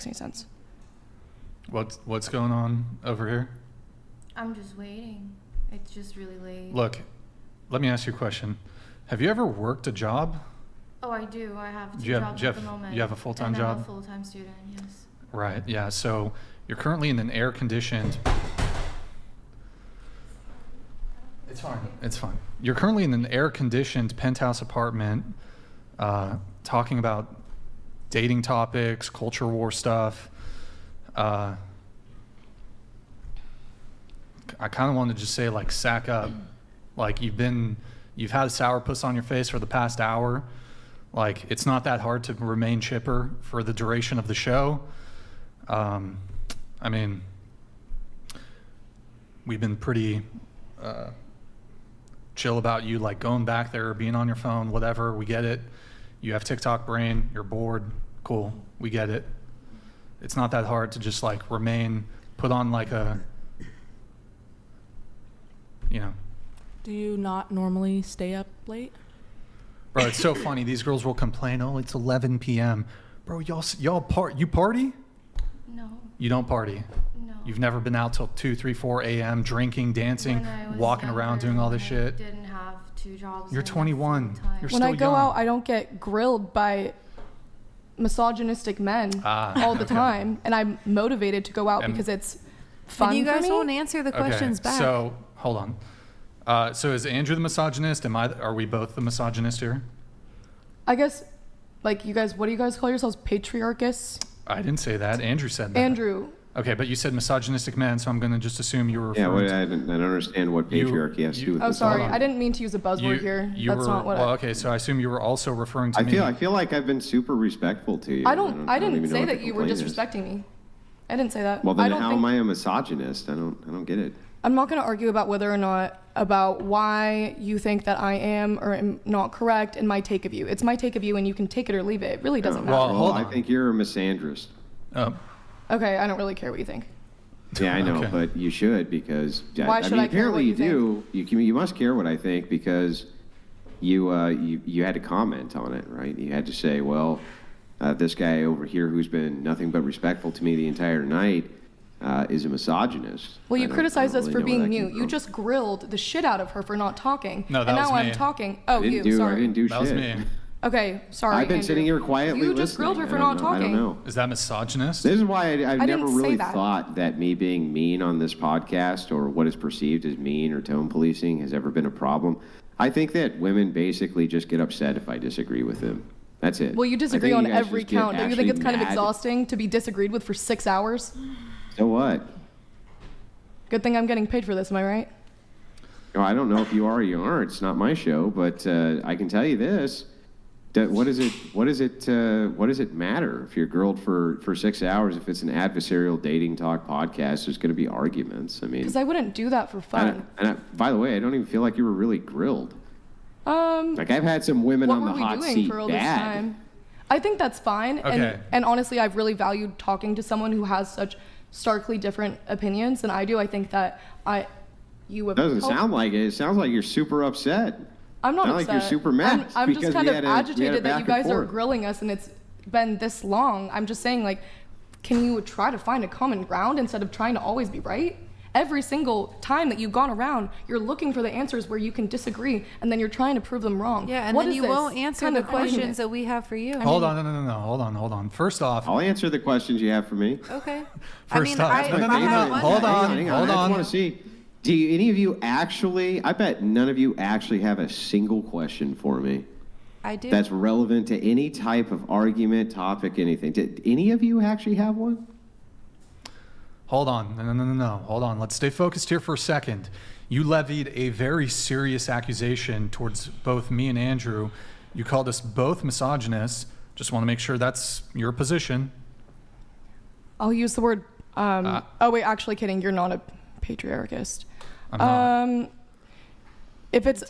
makes any sense. What's going on over here? I'm just waiting. It's just really late. Look, let me ask you a question. Have you ever worked a job? Oh, I do. I have two Do you have- jobs do you at the have- moment. you have a full-time and job? I'm a full-time student, yes. Right, yeah. So you're currently in an air-conditioned... It's fine. It's fine. You're currently in an air-conditioned penthouse apartment talking about dating topics, culture war stuff. I kind of want to just say, like, sack up. Like, you've had a sourpuss on your face for the past hour. Like, it's not that hard to remain chipper for the duration of the show. I mean, we've been pretty chill about you, like, going back there, being on your phone, whatever. We get it. You have TikTok brain. You're bored. Cool. We get it. It's not that hard to just, like, put on, like, a, you know. Do you not normally stay up late? Bro, it's so funny. These girls will complain, oh, it's 11 p.m. Bro, you party? No. You don't party? No. You've never been out till 2, 3, 4 a.m. drinking, dancing, When I was walking around, doing all this shit? I didn't have two jobs. You're and 21. full-time. You're When still I go young. out, I don't get grilled by misogynistic men all the okay. time, and I'm motivated to go out And- because it's fun And you guys for me. won't answer the questions back. So hold on. So is Andrew the misogynist? Are we both the misogynist here? I guess, like, you guys, what do you guys call yourselves? Patriarchists? I didn't say that. Andrew said that. Andrew. Okay, but you said misogynistic men, so I'm going to just assume you were referring I don't understand what patriarchy has to do with Oh, this. sorry. Hold on. I didn't mean to use a buzzword here. You That's were, not what well, I... okay, so I assume you were also referring to me. I feel like I've been super respectful to you. I didn't even know say what that the you were complaint is. disrespecting me. I didn't say that. Well, I then don't how think... am I a misogynist? I don't get it. I'm not going to argue about whether or not, about why you think that I am or am not correct in my take of you. It's my take of you, and you can take it or leave it. It really doesn't matter. Well, hold I on. think you're a misandrist. Oh, Okay, I don't really care what you think. Yeah, I know, Okay. but you should because Why should I care what apparently you do. You must care what I think because you had to comment on it, right? You had to say, well, this guy over here who's been nothing but respectful to me the entire night is a misogynist. Well, you criticized us for really know where being that came mute. You from. just grilled the shit out of her for not talking. No, that and was now me. I'm talking. Oh, I you. didn't Sorry. do that was shit. me. Okay, sorry. I've been Andrew. sitting here quietly You just grilled her for listening. not talking. I don't know. Is that misogynist? This is why I've I never didn't say really that. thought that me being mean on this podcast or what is perceived as mean or tone policing has ever been a problem. I think that women basically just get upset if I disagree with them. That's it. Well, you I disagree think on you guys every just get count. Don't you think it's actually kind of mad. exhausting to be disagreed with for 6 hours? So what? Good thing I'm getting paid for this, am I right? No, I don't know if you are or you aren't. It's not my show, but I can tell you this. What does it matter if you're grilled for 6 hours? If it's an adversarial dating talk podcast, there's going to be arguments. I mean, Because I wouldn't do that for fun. by the way, I don't even feel like you were really grilled. Like I've had some women What on were the we hot doing seat for all this bad. time? I think that's fine. Okay. And honestly, I've really valued talking to someone who has such starkly different opinions than I do. I think that you have Doesn't helped- sound like it. It sounds like you're super upset. I'm not Sound upset. like you're super mad I'm just because kind we of had a- we had a agitated that back you and guys are forth. grilling us and it's been this long. I'm just saying, like, can you try to find a common ground instead of trying to always be right? Every single time that you've gone around, you're looking for the answers where you can disagree, and then you're trying to prove them wrong. Yeah, and What then is you this won't answer kind the of argument? questions that we have for you. Hold on, no. Hold on. First off, I'll answer the questions you have for me. Okay. First off- I No, no, have no, one. hold on. Hang on. I just want to see. Do any of you actually? I bet none of you actually have a single question for me I do. that's relevant to any type of argument, topic, anything. Did any of you actually have one? hold on. No. Hold on. Let's stay focused here for a second. You levied a very serious accusation towards both me and Andrew. You called us both misogynists. Just want to make sure that's your position. I'll use the word. Oh wait, actually, kidding. You're not a patriarchist. I'm not. If it's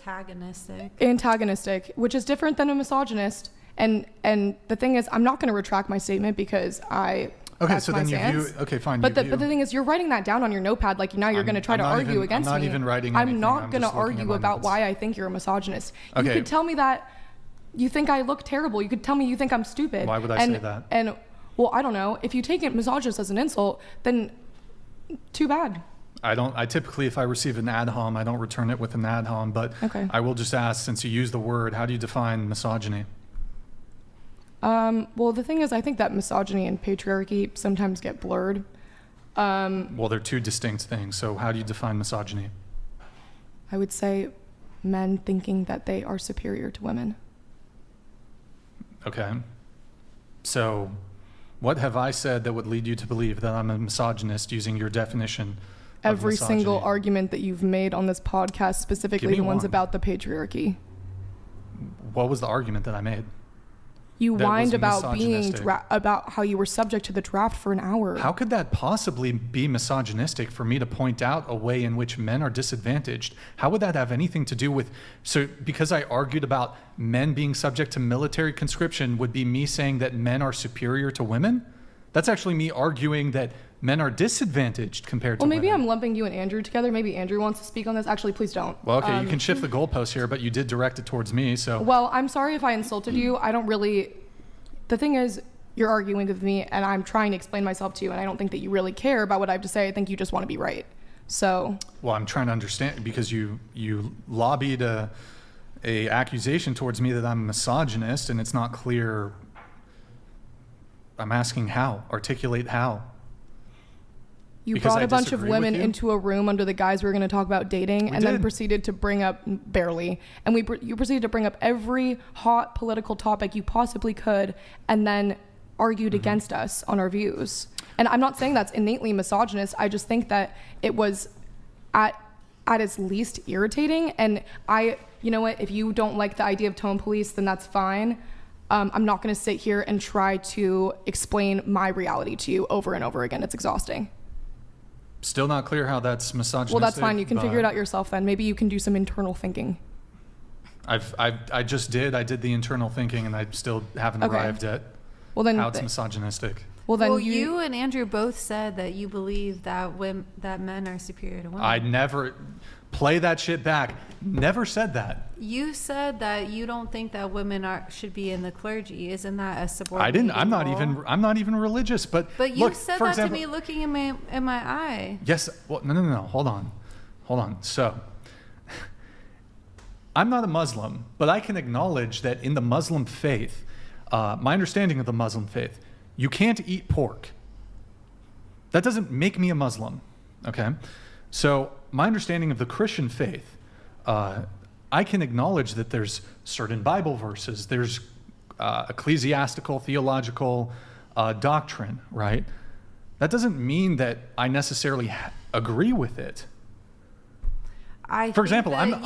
Antagonistic. which is different than a misogynist, and the thing is, I'm not going to retract my statement because Okay, that's so my then you stance. view. Okay, fine. But you the thing is, you're writing that down on your notepad like now you're going to try to I'm not argue even- against me. I'm not even writing I'm anything, not I'm going to just looking at argue my about notes. why I think you're a misogynist. You Okay. could tell me that you think I look terrible. You could tell me you think I'm stupid. Why would I say that? And well, I don't know. If you take it misogynist as an insult, then too bad. I typically, if I receive an ad hom, I don't return it with an ad hom, but Okay. I will just ask, since you use the word, how do you define misogyny? Well, the thing is, I think that misogyny and patriarchy sometimes get blurred. Well, they're two distinct things. So how do you define misogyny? I would say men thinking that they are superior to women. Okay. So what have I said that would lead you to believe that I'm a misogynist using your definition of Every single misogyny? argument that you've made on this podcast, specifically me the ones one. about the patriarchy. What was the argument that I made? You That whined was about being misogynistic. about how you were subject to the draft for an hour. How could that possibly be misogynistic for me to point out a way in which men are disadvantaged? How would that have anything to do with, so because I argued about men being subject to military conscription would be me saying that men are superior to women? That's actually me arguing that men are disadvantaged compared to Well, maybe women. I'm lumping you and Andrew together. Maybe Andrew wants to speak on this. Actually, please don't. Well, okay, you can shift the goalpost here, but you did direct it towards me, so. Well, I'm sorry if I insulted you. I don't really. The thing is, you're arguing with me, and I'm trying to explain myself to you, and I don't think that you really care about what I have to say. I think you just want to be right. So. Well, I'm trying to understand because you lobbied a accusation towards me that I'm a misogynist, and it's not clear. I'm asking how. Articulate how. You Because brought I a bunch of disagree with women you? into a room under the guise we were going to talk about dating, and then did. proceeded to bring up barely, and you proceeded to bring up every hot political topic you possibly could, and then argued against us on our views. And I'm not saying that's innately misogynist. I just think that it was at its least irritating. And you know what? If you don't like the idea of tone police, then that's fine. I'm not going to sit here and try to explain my reality to you over and over again. It's exhausting. Still not clear how that's misogynistic. Well, that's fine. You can figure it but out yourself then. Maybe you can do some internal thinking. I just did. I did the internal thinking, and I still haven't Okay. arrived at Well, then. how it's misogynistic. Well, then Well, you and Andrew both said that you believe that that men are superior to women. I never play that shit back. Never said that. You said that you don't think that women should be in the clergy. Isn't that a subordinate? I didn't. I'm not even religious. But But you look, said for that example, to me looking in my eye. Yes. Well, no. Hold on. So, I'm not a Muslim, but I can acknowledge that in the Muslim faith, my understanding of the Muslim faith, you can't eat pork. That doesn't make me a Muslim. Okay. So my understanding of the Christian faith, I can acknowledge that there's certain Bible verses, there's ecclesiastical, theological doctrine, right? That doesn't mean that I necessarily agree with it. For example, I don't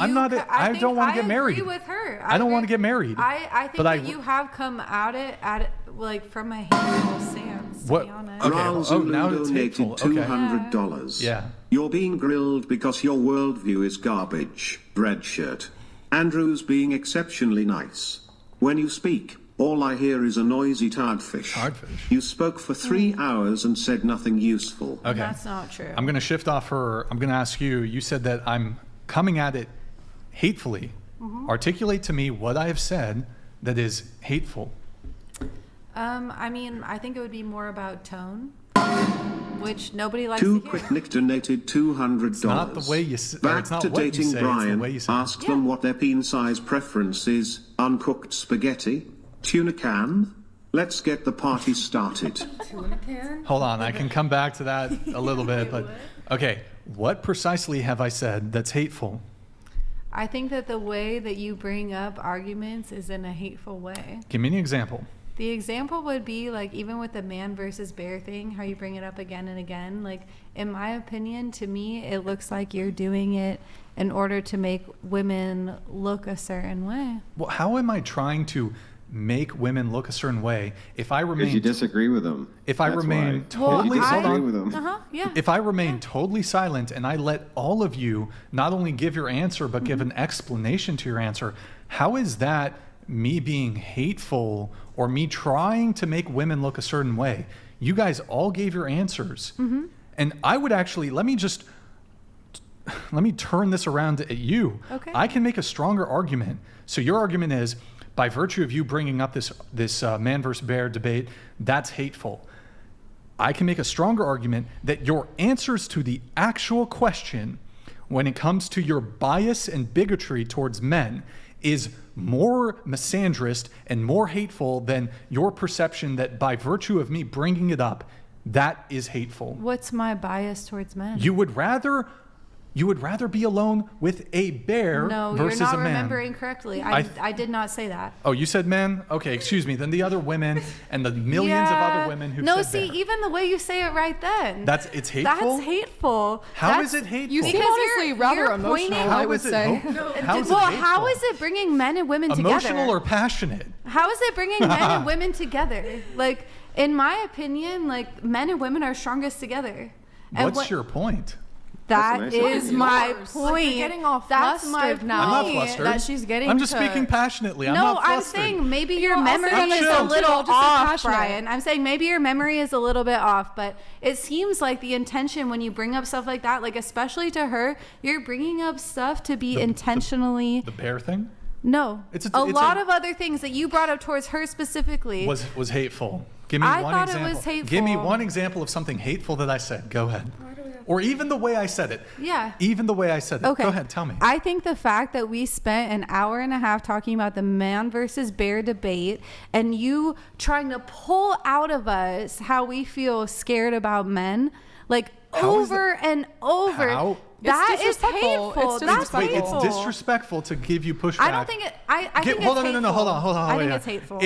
want to get married. I agree with her. I don't want to get married. I think but that you have come at it like from a hateful stance. To What- be honest. Okay. Ral Oh, Zulu now it's hateful. donated Okay. $200. Yeah. You're being grilled because your worldview is garbage. Red shirt. Andrew's being exceptionally nice. When you speak, all I hear is a noisy tardfish. Tardfish. You spoke for 3 hours and said nothing useful. Okay. That's not true. I'm going to shift off her. I'm going to ask you. You said that I'm coming at it hatefully. Articulate to me what I have said that is hateful. I mean, I think it would be more about tone, which nobody likes Two to Quick hear. Nick donated $200. It's not the way you or Back it's not to what you dating say, it's the Brian. way you say it. Ask them what their peen size preference is. Uncooked spaghetti, tuna can. Let's get the party started. Hold on, I can come back to that a little bit, but okay. What precisely have I said that's hateful? I think that the way that you bring up arguments is in a hateful way. Give me an example. The example would be like even with the man versus bear thing, how you bring it up again and again. Like in my opinion, to me, it looks like you're doing it in order to make women look a certain way. Well, how am I trying to make women look a certain way if I Because you remain disagree with them. if I That's remain why. totally You hold disagree on. with them. Yeah. If I remain totally silent and I let all of you not only give your answer but give an explanation to your answer, how is that me being hateful or me trying to make women look a certain way? You guys all gave your answers. And I would actually, let me turn this around at you. Okay. I can make a stronger argument. So your argument is by virtue of you bringing up this man versus bear debate, that's hateful. I can make a stronger argument that your answers to the actual question when it comes to your bias and bigotry towards men is more misandrist and more hateful than your perception that by virtue of me bringing it up, that is hateful. What's my bias towards men? You would rather be alone with a bear No, versus you're not a man. remembering correctly. I did not say that. Oh, you said men? Okay, excuse me. Then the other women and the millions of other women who No, said see, bear. even the way you say it right then. It's hateful? That's hateful. How is it hateful? You seem Because honestly you're rather pointing- emotional, How I would is it say. How is it Well, hateful? how is it bringing men and women together? Emotional or passionate? How is it bringing men and women together? Like, in my opinion, like, men and women are strongest together. And What's your point? That That's a nice is idea. my Yours. point. Like, you're getting all That's my flustered now. I'm not point. flustered. That she's getting I'm just to- speaking passionately. I'm No, not I'm flustered. saying maybe your You're memory also is chill. a little Just off, passionate. Brian. I'm saying maybe your memory is a little bit off, but it seems like the intention when you bring up stuff like that, like especially to her, you're bringing up stuff to be intentionally. The bear thing No, It's a it's lot of other things that you brought up towards her specifically. was hateful. Give me I one thought it example. was hateful. Give me one example of something hateful that I said. Go ahead. Or even the way I said it. Yeah. Even the way I said it. Okay. Go ahead, tell me. I think the fact that we spent an hour and a half talking about the man versus bear debate and you trying to pull out of us how we feel scared about men, like How is over and over. How? That It's is disrespectful. hateful. It's That's Wait, hateful. it's disrespectful to give you pushback. I don't think it. I think Hold it's on, hateful. no, hold on. I think wait, it's hateful.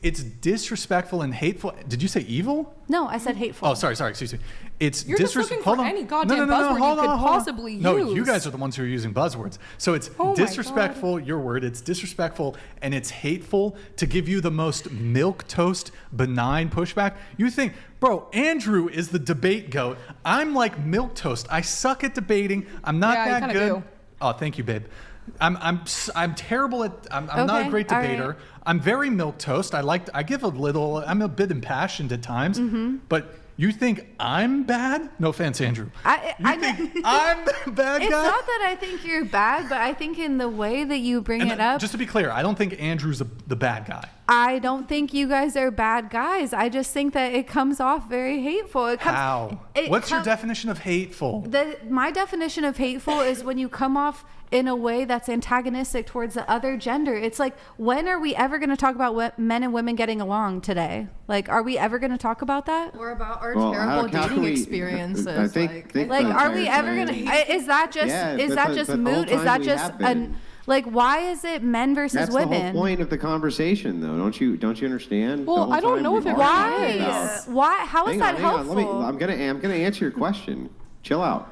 It's disrespectful and hateful. Did you say evil? No, I said hateful. Oh, sorry, excuse me. It's You're just looking hold for on. any goddamn buzzword you hold could on, hold on. possibly No, you use. guys are the ones who are using buzzwords. So it's Oh my disrespectful, your word, it's disrespectful and it's hateful to give you the most milquetoast, benign pushback. You think, bro, Andrew is the debate goat. I'm like milquetoast. I suck at debating. I'm not Yeah, you that kinda good. do. Oh, thank you, babe. I'm terrible at. I'm not a Okay, great all right. debater. I'm very milquetoast. I give a little. I'm a bit impassioned at times. Mm-hmm. But you think I'm bad? No offense, Andrew. You think I'm the bad It's guy? not that I think you're bad, but I think in the way that you bring And it up. just to be clear, I don't think Andrew's the bad guy. I don't think you guys are bad guys. I just think that it comes off very hateful. How? What's your definition of hateful? My definition of hateful is when you come off in a way that's antagonistic towards the other gender. It's like, when are we ever going to talk about what men and women getting along today? Like, are we ever going to talk about that? Or about our Well, terrible how can dating we- experiences. I think Like, the are we entire ever going time- to? Is that just? Yeah, is but that the- just but the moot? whole Is time that we just have been. like, why is it men versus That's women? the whole point of the conversation, though. Don't you understand? Well, The whole I don't time know we've if it argued really about- is. Why? How is Hang that on, hang on. helpful? I'm gonna answer your question. Chill out.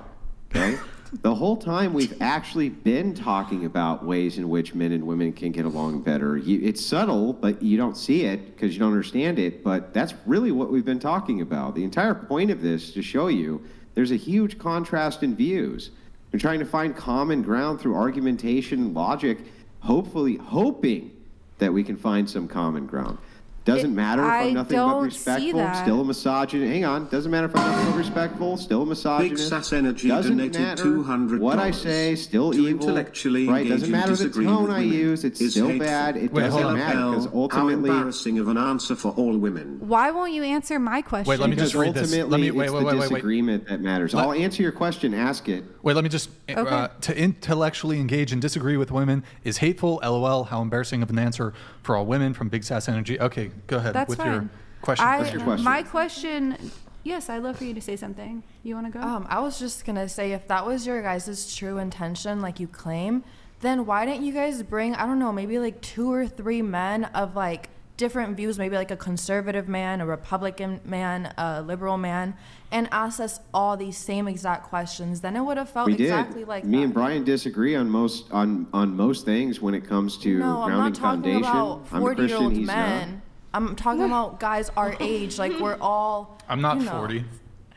Okay. The whole time we've actually been talking about ways in which men and women can get along better. It's subtle, but you don't see it because you don't understand it. But that's really what we've been talking about. The entire point of this is to show you there's a huge contrast in views. We're trying to find common ground through argumentation and logic, hopefully hoping that we can find some common ground. Doesn't matter if I I'm nothing but don't see respectful, that. still a misogynist. Hang on, doesn't matter if I'm nothing but respectful, still a misogynist. Sass Energy Doesn't donated matter $200 what I say, still to evil. intellectually Right? engage Doesn't in matter the disagreement tone with I women use, it's is still hateful. bad. It Wait, hold doesn't on. matter because How ultimately, embarrassing of an answer for all women. Why won't you answer my question? Wait, let me because just read this. ultimately Let me it's the wait. disagreement that matters. I'll answer your question. Ask it. Wait, let me just Okay. to intellectually engage and disagree with women is hateful. LOL. How embarrassing of an answer for all women from Big Sass Energy. Okay, go ahead That's with fine. your question. What's your question? My question. Yes, I'd love for you to say something. You want to go? I was just gonna say, if that was your guys' true intention, like you claim, then why didn't you guys bring, I don't know, maybe like 2 or 3 men of like different views, maybe like a conservative man, a Republican man, a liberal man, and ask us all these same exact questions? Then it would have felt We exactly did. like Me that. and Brian disagree on most things when it comes to No, I'm grounding not talking foundation. about I'm a Christian. 40-year-old He's men. I'm talking about guys our age, like we're all. I'm not you know. 40.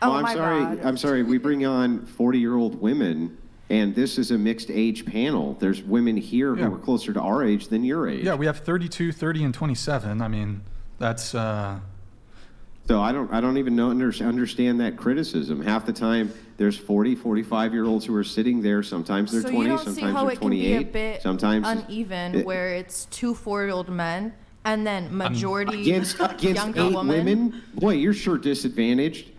Oh Well, I'm my sorry. God. I'm sorry. We bring on 40-year-old women, and this is a mixed age panel. There's women here Yeah. who are closer to our age than your age. Yeah, we have 32, 30, and 27. I mean, that's. So So I don't even know understand that criticism. Half the time, there's 40, 45-year-olds who are sitting there. Sometimes they're So 20, you don't see sometimes how they're it can be 28. a bit Sometimes uneven, where it's 2 4-year-old men and then majority against younger 8 women. women. Boy, you're sure disadvantaged.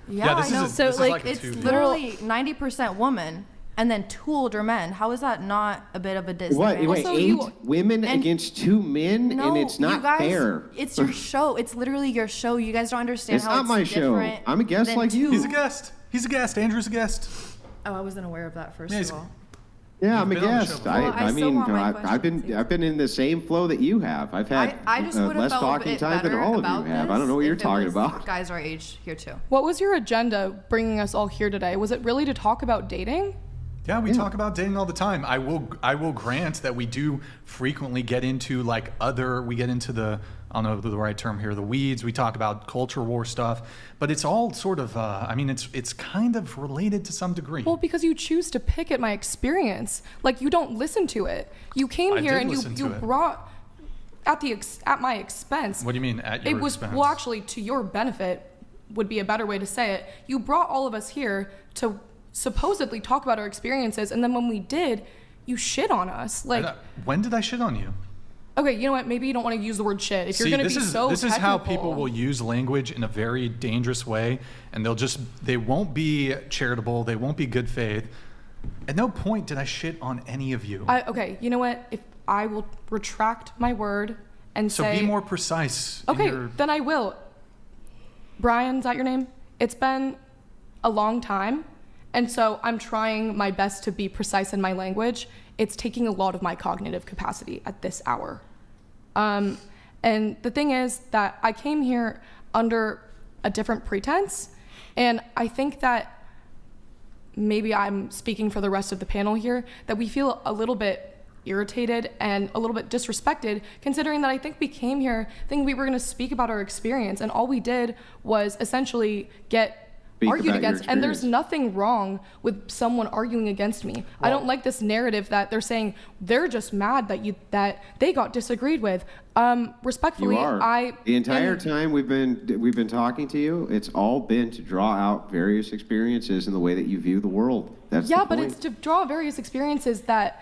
Yeah, this I know. is So, this is like, a It's two- literally 90% woman and then 2 older men. How is that not a bit of a What? disadvantage? Wait, Also, 8 you- women and- against 2 men, No, and it's not you guys, fair. It's your show. It's literally your show. You guys don't understand It's how not it's my show. different I'm a guest than like you. two- He's a guest. He's a guest. Andrew's a guest. Oh, I wasn't aware of that. First Yeah, of he's- all. Yeah, I'm a been on the show guest. before. Well, I I still mean, want my I've been in the same flow that you have. I've had I just would have less felt a talking bit time than better all of about you have. I this don't know what you're if it talking was about. Guys our age here too. What was your agenda bringing us all here today? Was it really to talk about dating? Yeah, we talk about dating all the time. I will grant that we do frequently get into we get into the, I don't know the right term here, the weeds. We talk about culture war stuff, but it's all sort of, it's kind of related to some degree. Well, because you choose to pick at my experience. Like, you don't listen to it. You came I here did and listen you to it. brought at my expense. What do you mean at your It was, expense? well, actually, to your benefit would be a better way to say it. You brought all of us here to supposedly talk about our experiences, and then when we did, you shit on us. Like, When did I shit on you? okay, you know what? Maybe you don't want to use the word shit. If you're See, going to this be is so this is how technical- people will use language in a very dangerous way, and they won't be charitable, they won't be good faith. At no point did I shit on any of you. Okay, you know what? If I will retract my word and So say, be more precise. in okay, your- then I will. Brian, is that your name? It's been a long time, and so I'm trying my best to be precise in my language. It's taking a lot of my cognitive capacity at this hour. And the thing is that I came here under a different pretense, and I think that maybe I'm speaking for the rest of the panel here, that we feel a little bit irritated and a little bit disrespected, considering that I think we came here thinking we were going to speak about our experience, and all we did was essentially get Speak argued about your against. And there's experience. nothing wrong with someone arguing against me. I don't like this narrative that they're saying they're just mad that they got disagreed with. Respectfully, You are. The entire am- time we've been talking to you, it's all been to draw out various experiences in the way that you view the world. That's yeah, the but point. it's to draw various experiences that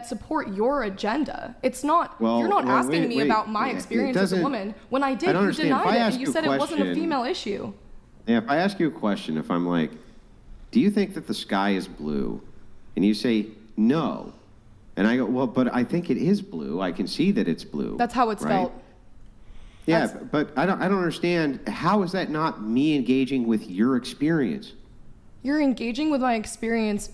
support your agenda. It's not, Well, you're not well, asking wait, me wait. about my It experience as a doesn't- woman. When I did, I don't you understand. If denied I it, ask and you you a said it wasn't a question- female issue. Yeah, if I ask you a question, if I'm like, do you think that the sky is blue? And you say, no. And I go, well, but I think it is blue. I can see that it's blue. That's how it's right? felt. Yeah, That's- but I don't understand. How is that not me engaging with your experience? You're engaging with my experience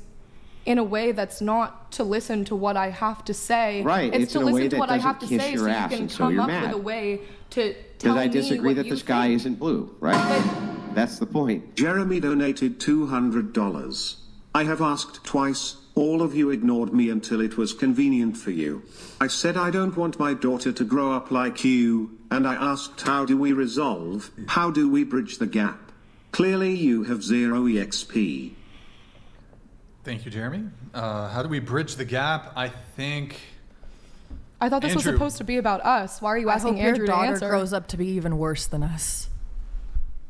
in a way that's not to listen to what I have to say. Right, It's it's to in a way listen to that what I have to doesn't kiss say your so you ass, can and so come you're up mad. with a way to tell Because I me disagree what that you the sky think. isn't blue, right? That's the point. Jeremy donated $200. I have asked twice, all of you ignored me until it was convenient for you. I said I don't want my daughter to grow up like you, and I asked how do we resolve, how do we bridge the gap? Clearly you have zero EXP. Thank you, Jeremy. How do we bridge the gap? I think I thought this was Andrew. supposed to be about us. Why are you I asking hope your Andrew to daughter answer? grows up to be even worse than us.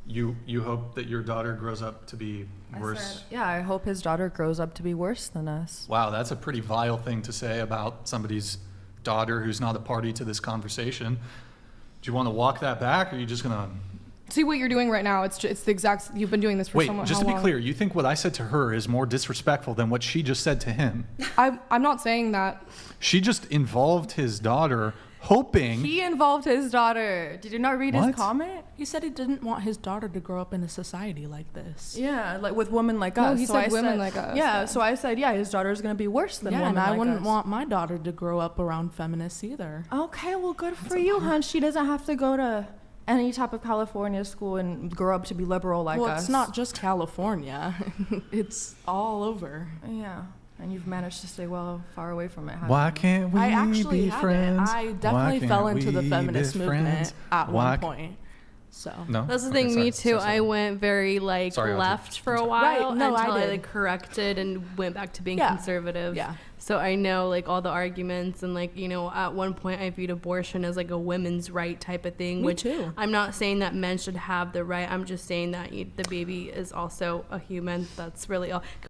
you hope that your daughter grows up to be worse. Yeah, I hope his daughter grows up to be worse than us. Wow, that's a pretty vile thing to say about somebody's daughter who's not a party to this conversation. Do you want to walk that back, or are you just gonna See what you're doing right now. It's the exact. You've been doing this for wait? so long. Just to be clear, you think what I said to her is more disrespectful than what she just said to him? I'm not saying that. She just involved his daughter, hoping. He involved his daughter. Did you not read What? his comment? He said he didn't want his daughter to grow up in a society like this. Yeah, like with women like No, us. he So said I women like us, Yeah, yeah. so I said, yeah, his daughter's gonna be worse than Yeah, women and I like wouldn't us. want my daughter to grow up around feminists either. Okay, well, good for you, hon. She doesn't have to go to any type of California school and grow up to be liberal like Well, us. it's not just California. It's all over. Yeah, and you've managed to stay far away from it. haven't Why you? can't we I actually be haven't. friends? I Why definitely can't fell into the we feminist be movement friends? at Why one ca- point. So No? that's the Okay, thing. sorry. Me too. Sorry. I went very like Sorry, Audrey. left for a Sorry. while Right, no, I until I did. like corrected and went back to being Yeah. conservative. Yeah. So I know like all the arguments and like, you know, at one point I viewed abortion as like a women's right type of thing, Me which too. I'm not saying that men should have the right. I'm just saying that the baby is also a human. That's really all.